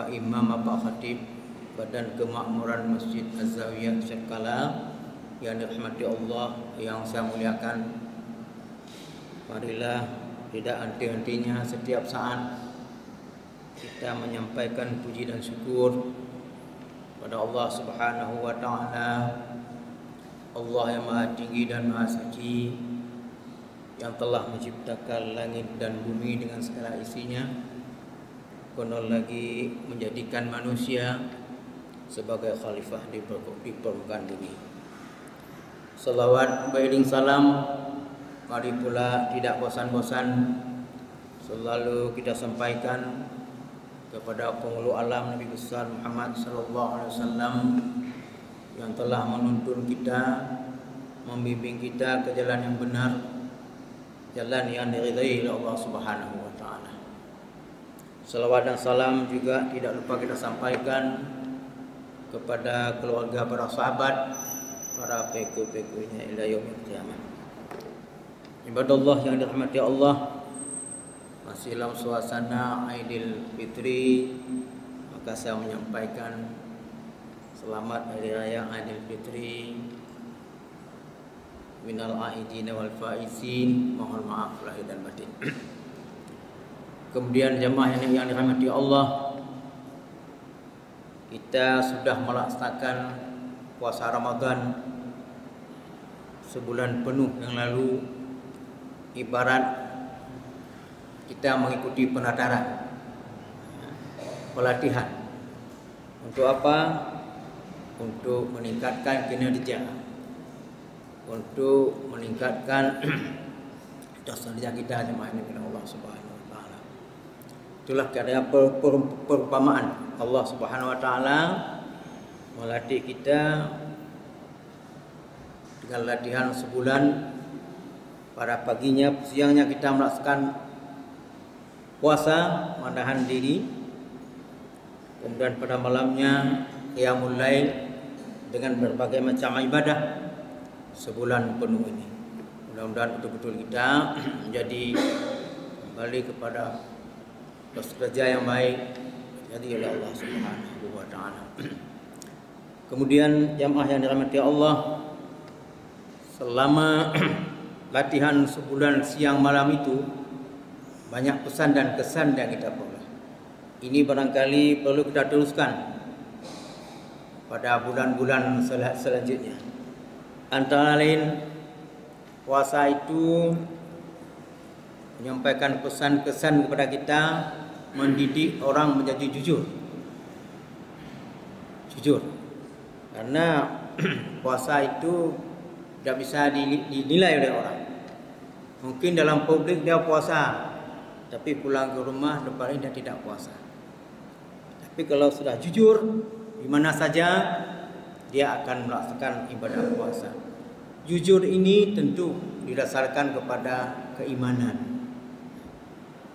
Pak Imam, Pak Khatib, Badan Kemakmuran Masjid Az-Zawiyah Syekala yang dirahmati Allah, yang saya muliakan. Marilah tidak henti-hentinya setiap saat kita menyampaikan puji dan syukur pada Allah Subhanahu wa taala, Allah yang Maha Tinggi dan Maha Suci, yang telah menciptakan langit dan bumi dengan segala isinya, konon lagi menjadikan manusia sebagai khalifah di permukaan bumi. Salawat beriring salam, mari pula tidak bosan-bosan selalu kita sampaikan kepada penghulu alam Nabi besar Muhammad sallallahu alaihi wasallam yang telah menuntun kita, membimbing kita ke jalan yang benar, jalan yang diridai oleh Allah Subhanahu wa taala. Salawat dan salam juga tidak lupa kita sampaikan kepada keluarga para sahabat, para pengikut-pengikutnya ila yaumil qiyamah. Ibadallah yang dirahmati Allah, masih dalam suasana Aidil Fitri, maka saya menyampaikan selamat hari raya Aidil Fitri minal aidin wal faizin, mohon maaf lahir dan batin. Kemudian jemaah yang dirahmati Allah, kita sudah melaksanakan puasa Ramadan sebulan penuh yang lalu, ibarat kita mengikuti penataran, pelatihan. Untuk apa? Untuk meningkatkan kinerja, untuk meningkatkan kinerja kita jemaah ini kepada Allah Subhanahu wa taala. Itulah karya perumpamaan Allah Subhanahu wa taala melatih kita dengan latihan sebulan. Pada paginya, siangnya kita melaksanakan puasa, menahan diri. Kemudian pada malamnya qiyamul lail dengan berbagai macam ibadah sebulan penuh ini. Mudah-mudahan betul-betul kita menjadi kembali kepada kerja yang baik jadi oleh Allah Subhanahu wa taala. Kemudian jamaah yang dirahmati Allah, selama latihan sebulan siang malam itu banyak pesan dan kesan yang kita peroleh. Ini barangkali perlu kita teruskan pada bulan-bulan selanjutnya. Antara lain, puasa itu menyampaikan pesan-kesan kepada kita, mendidik orang menjadi jujur. Jujur. Karena puasa itu tidak bisa dinilai oleh orang. Mungkin dalam publik dia puasa, tapi pulang ke rumah lepas ini dia tidak puasa. Tapi kalau sudah jujur, di mana saja dia akan melaksanakan ibadah puasa. Jujur ini tentu didasarkan kepada keimanan,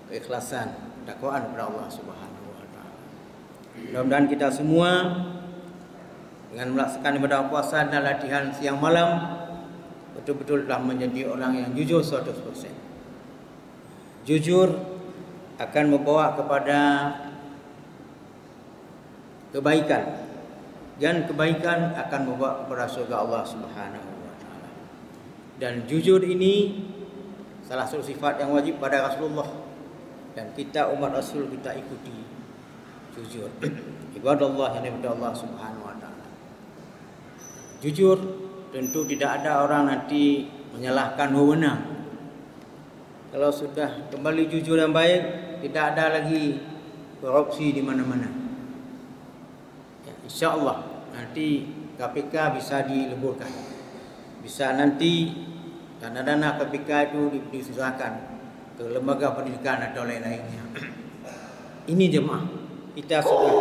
keikhlasan, takwaan kepada Allah Subhanahu wa taala. Mudah-mudahan kita semua dengan melaksanakan ibadah puasa dan latihan siang malam betul-betul telah menjadi orang yang jujur 100%. Jujur akan membawa kepada kebaikan, dan kebaikan akan membawa kepada surga Allah Subhanahu wa taala. Dan jujur ini salah satu sifat yang wajib pada Rasulullah, dan kita umat Rasul kita ikuti jujur. Ibadallah yang dirahmati Allah Subhanahu wa taala. Jujur, tentu tidak ada orang nanti menyalahkan wewenang. Kalau sudah kembali jujur yang baik, tidak ada lagi korupsi di mana-mana. Ya, insya Allah nanti KPK bisa dileburkan. Bisa nanti dana-dana KPK itu diserahkan ke lembaga pendidikan atau lain-lainnya. Ini jemaah, kita sudah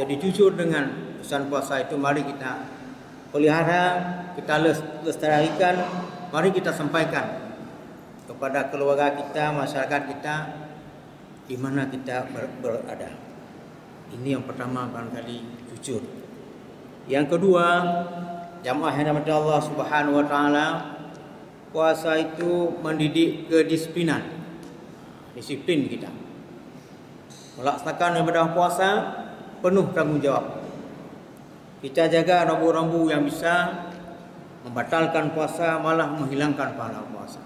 jadi jujur dengan pesan puasa itu. Mari kita pelihara, kita lestarikan, mari kita sampaikan kepada keluarga kita, masyarakat kita, di mana kita berada. Ini yang pertama, barangkali jujur. Yang kedua, jamaah yang dirahmati Allah Subhanahu wa taala, puasa itu mendidik kedisiplinan. Disiplin kita. Melaksanakan ibadah puasa penuh tanggungjawab. Kita jaga rambu-rambu yang bisa membatalkan puasa, malah menghilangkan pahala puasa.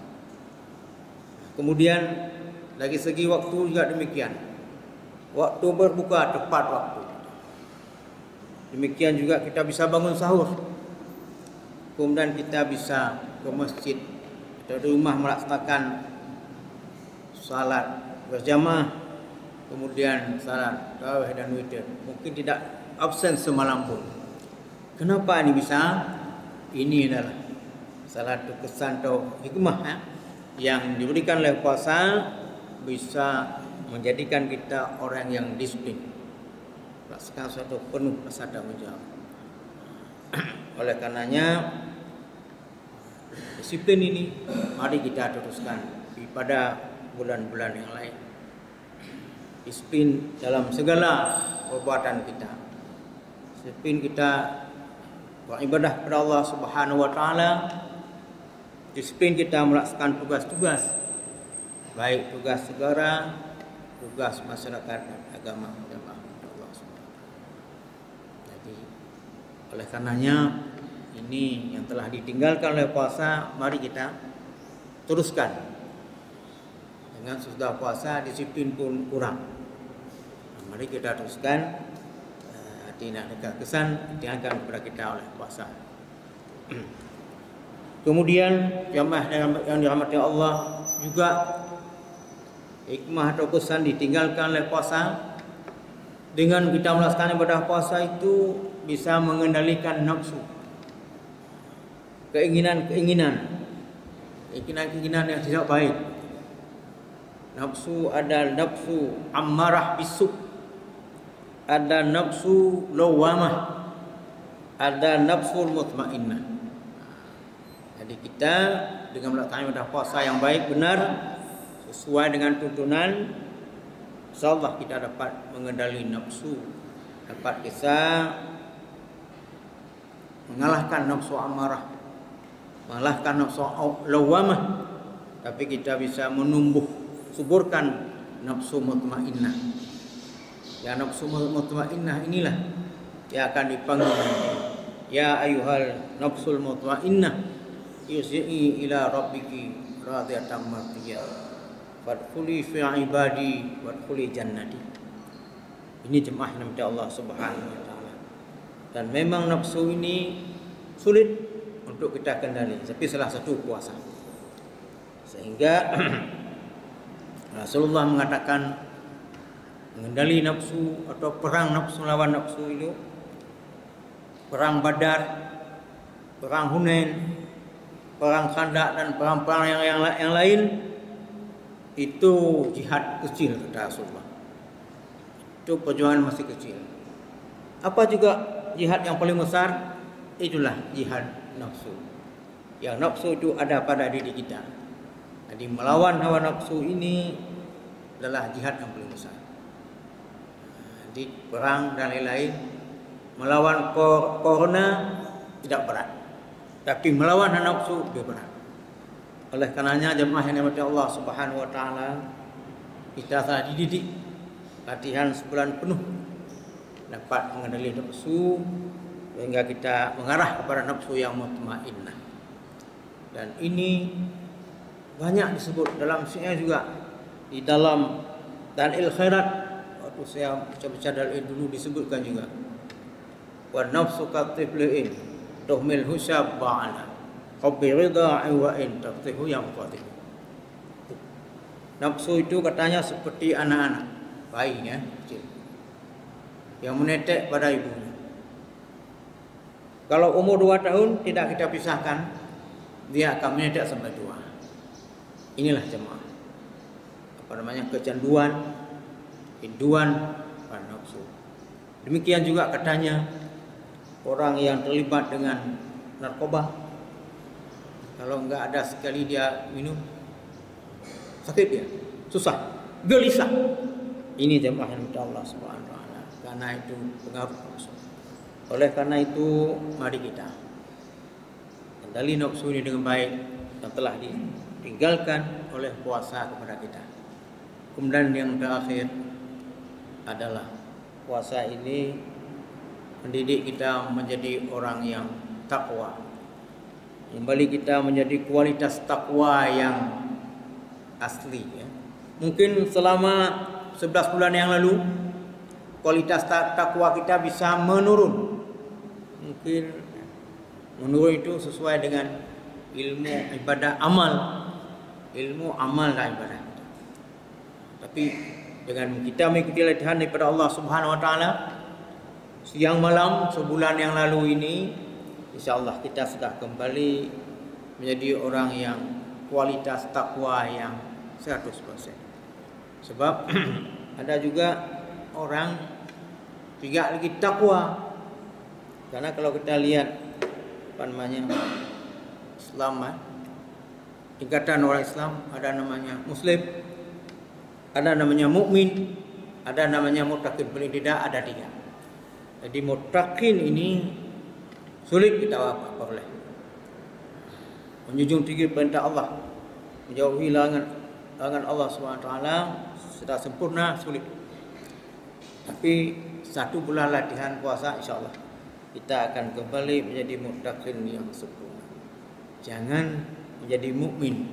Kemudian dari segi waktu juga demikian. Waktu berbuka tepat waktu. Demikian juga kita bisa bangun sahur. Kemudian kita bisa ke masjid atau di rumah melaksanakan salat berjamaah, kemudian salat tarawih dan witir. Mungkin tidak absen semalam pun. Kenapa ini bisa? Ini adalah salah satu kesan atau hikmah yang diberikan oleh puasa, bisa menjadikan kita orang yang disiplin, melaksanakan suatu penuh rasa tanggung jawab. Oleh karenanya disiplin ini mari kita teruskan pada bulan-bulan yang lain. Disiplin dalam segala perbuatan kita. Disiplin kita beribadah kepada Allah Subhanahu wa taala. Disiplin kita melaksanakan tugas-tugas, baik tugas negara, tugas masyarakat dan agama Allah Subhanahu. Jadi oleh karenanya ini yang telah ditinggalkan oleh puasa, mari kita teruskan. Dengan sudah puasa disiplin pun kurang. Mari kita teruskan. Tidak ada kesan diangkat kepada kita oleh puasa. Kemudian jamaah yang dirahmati Allah juga hikmah atau kesan ditinggalkan oleh puasa. Dengan kita melaksanakan ibadah puasa itu bisa mengendalikan nafsu, keinginan yang tidak baik. Nafsu ada nafsu ammarah bisu, ada nafsu lawamah, ada nafsu mutmainnah. Jadi kita dengan melaksanakan ibadah puasa yang baik benar sesuai dengan tuntunan, insyaallah kita dapat mengendali nafsu, dapat bisa mengalahkan nafsu amarah, mengalahkan nafsu lawamah, tapi kita bisa suburkan nafsu mutmainnah. Ya, nafsu mutmainnah inilah yang akan dipanggil nanti. Ya ayyuhal nafsul mutmainnah, irji'i ila rabbiki radiyatan mardiyah, fadkhuli fi ibadi wadkhuli jannati. Ini jemaah yang dimiliki Allah Subhanahu wa taala. Dan memang nafsu ini sulit untuk kita kendali, tapi salah satu puasa. Sehingga Rasulullah mengatakan mengendali nafsu atau perang nafsu lawan nafsu itu, perang Badar, perang Hunain, perang Khandaq dan perang-perang yang lain itu jihad kecil kata Rasulullah. Itu perjuangan masih kecil. Apa juga jihad yang paling besar? Itulah jihad nafsu. Yang nafsu itu ada pada diri kita. Jadi melawan hawa nafsu ini adalah jihad yang paling besar. Di perang dan lain-lain, melawan corona tidak berat, tapi melawan hawa nafsu lebih berat. Oleh karenanya jemaah yang dirahmati Allah Subhanahu wa taala, kita telah dididik latihan sebulan penuh dapat mengendali nafsu sehingga kita mengarah kepada nafsu yang mutmainnah. Dan ini banyak disebut dalam syiar juga, di dalam Dalil Khairat. Waktu saya baca dalil dulu disebutkan juga, wa nafsu katifliin tuhmil husab ba'ala hubbi ridha'i wa in taqtihu yang qatih. Nafsu itu katanya seperti anak-anak bayi kecil yang menetek pada ibunya. Kalau umur 2 tahun tidak kita pisahkan, dia akan menetek sampai 2. Inilah jemaah kecanduan, rinduan pada nafsu. Demikian juga katanya orang yang terlibat dengan narkoba, kalau enggak ada sekali dia minum, sakit dia, susah, gelisah. Ini jemaah yang minta Allah Subhanahu wa taala, karena itu pengaruh nafsu. Oleh karena itu mari kita kendali nafsu ini dengan baik yang telah ditinggalkan oleh puasa kepada kita. Kemudian yang terakhir adalah puasa ini mendidik kita menjadi orang yang takwa. Kembali kita menjadi kualitas takwa yang asli ya. Mungkin selama 11 bulan yang lalu kualitas takwa kita bisa menurun. Mungkin menurun itu sesuai dengan ilmu ibadah amal. Ilmu amal dan ibadah. Tapi dengan kita mengikuti latihan daripada Allah Subhanahu Wa Taala siang malam sebulan yang lalu ini, insya-Allah kita sudah kembali menjadi orang yang kualitas takwa yang 100%. Sebab ada juga orang tidak lagi takwa. Karena kalau kita lihat apa namanya Islam, tingkatan orang Islam ada namanya Muslim, ada namanya mukmin, ada namanya muttaqin. Paling tidak ada 3. Jadi muttaqin ini sulit kita peroleh. Menjunjung tinggi perintah Allah, menjauhi larangan Allah SWT sudah sempurna, sulit. Tapi 1 bulan latihan puasa, insya-Allah kita akan kembali menjadi muttaqin yang sempurna. Jangan menjadi mukmin.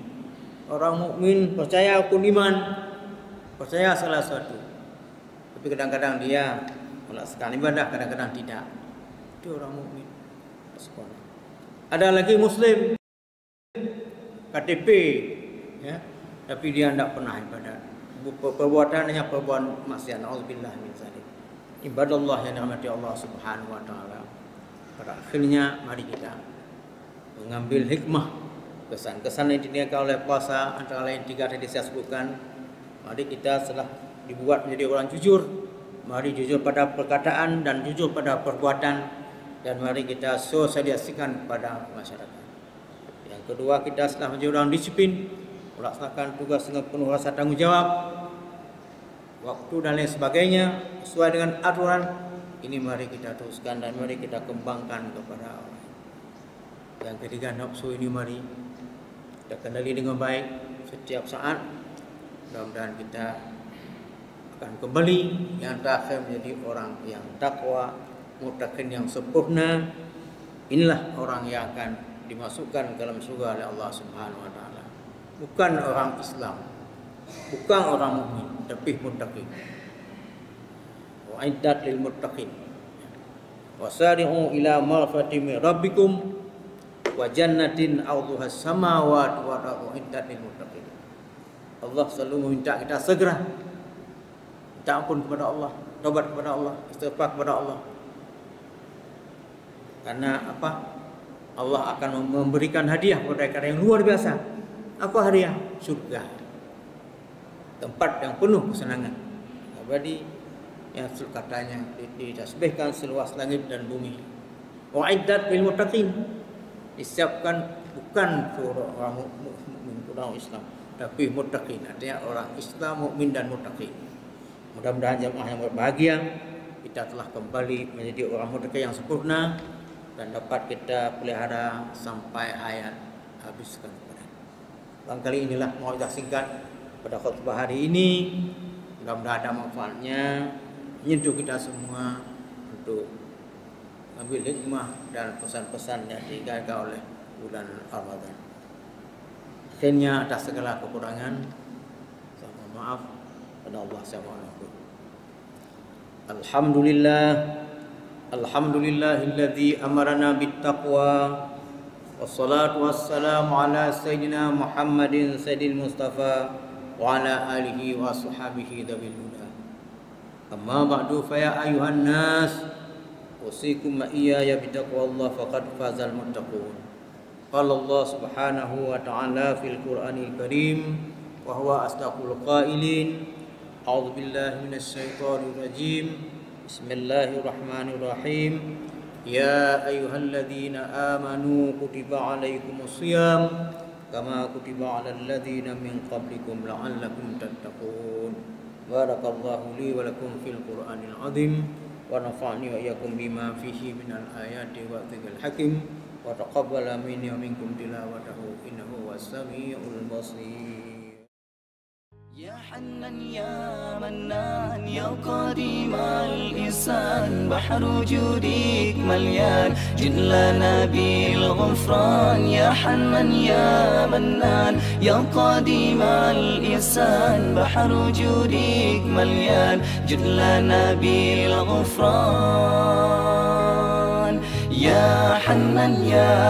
Orang mukmin percaya rukun iman, percaya salah satu, tapi kadang-kadang dia melaksanakan ibadah, kadang-kadang tidak. Itu orang mukmin. Ada lagi Muslim, KTP, ya, tapi dia tidak pernah ibadat. Perbuatannya perbuatan maksiat. Auzubillah min zalik. Ibadallah yang dirahmati Allah Subhanahu Wa Taala. Pada akhirnya mari kita mengambil hikmah kesan-kesan yang diniatkan oleh puasa, antara lain 3 tadi saya sebutkan. Mari kita setelah dibuat menjadi orang jujur, mari jujur pada perkataan dan jujur pada perbuatan, dan mari kita sosialisasikan kepada masyarakat. Yang kedua, kita setelah menjadi orang disiplin, melaksanakan tugas dengan penuh rasa tanggung jawab, waktu dan lain sebagainya sesuai dengan aturan. Ini mari kita teruskan dan mari kita kembangkan kepada orang. Yang ketiga, nafsu ini mari kita kendali dengan baik setiap saat. Mudah-mudahan kita akan kembali yang terakhir menjadi orang yang takwa, muttaqin yang sempurna. Inilah orang yang akan dimasukkan ke dalam surga oleh Allah Subhanahu Wa Taala. Bukan orang Islam, bukan orang mukmin, tapi muttaqin. Wa'iddat lil muttaqin. Wasari'u ila maghfiratin min rabbikum wa jannatin 'arduha as-samawati wal ardu uiddat lil muttaqin. Allah selalu meminta kita segera minta ampun kepada Allah, taubat kepada Allah, istighfar kepada Allah. Karena apa? Allah akan memberikan hadiah kepada mereka yang luar biasa. Apa hadiah? Surga. Tempat yang penuh kesenangan abadi, yang katanya ditasbihkan seluas langit dan bumi. Wa'iddat lil muttaqin. Disiapkan bukan orang mukmin, orang Islam, tapi muttaqin, artinya orang Islam, mukmin dan muttaqin. Mudah-mudahan jemaah yang berbahagia, kita telah kembali menjadi orang muttaqin yang sempurna dan dapat kita pelihara sampai hayat habiskan. Barangkali inilah mauizah singkat pada khutbah hari ini. Mudah-mudahan ada manfaatnya, menyentuh kita semua untuk ambil hikmah dan pesan-pesan yang digagas oleh bulan Ramadan. Akhirnya atas segala kekurangan, saya mohon maaf pada Allah Subhanahu. Alhamdulillahilladzi amarna bittaqwa wassalatu wassalamu ala sayyidina Muhammadin sayyidil Mustafa wa ala alihi wa sahbihi dzawil huda. Amma ba'du, fa ya ayuhan nas usikum ma iyaya bittaqwallah faqad fazal muttaqun. Qala Allah Subhanahu wa ta'ala fil Qur'anil Karim wa huwa asdaqul qailin. A'udzu billahi minasy syaithanir rajim. Bismillahirrahmanirrahim. Ya ayyuhalladzina amanu kutiba 'alaikumus shiyam kama kutiba 'alal ladzina min qablikum la'allakum tattaqun. Barakallahu li wa lakum fil Qur'anil 'azim wa nafa'ni wa iyyakum bima fihi minal ayati wa dzikril hakim wa taqabbala minni wa minkum tilawatahu innahu was-sami'ul basir. يا حنان يا منان يا قديم الإحسان بحر جودك مليان جد لنا بالغفران يا حنان يا منان يا قديم الإحسان بحر جودك مليان جد لنا بالغفران يا حنان يا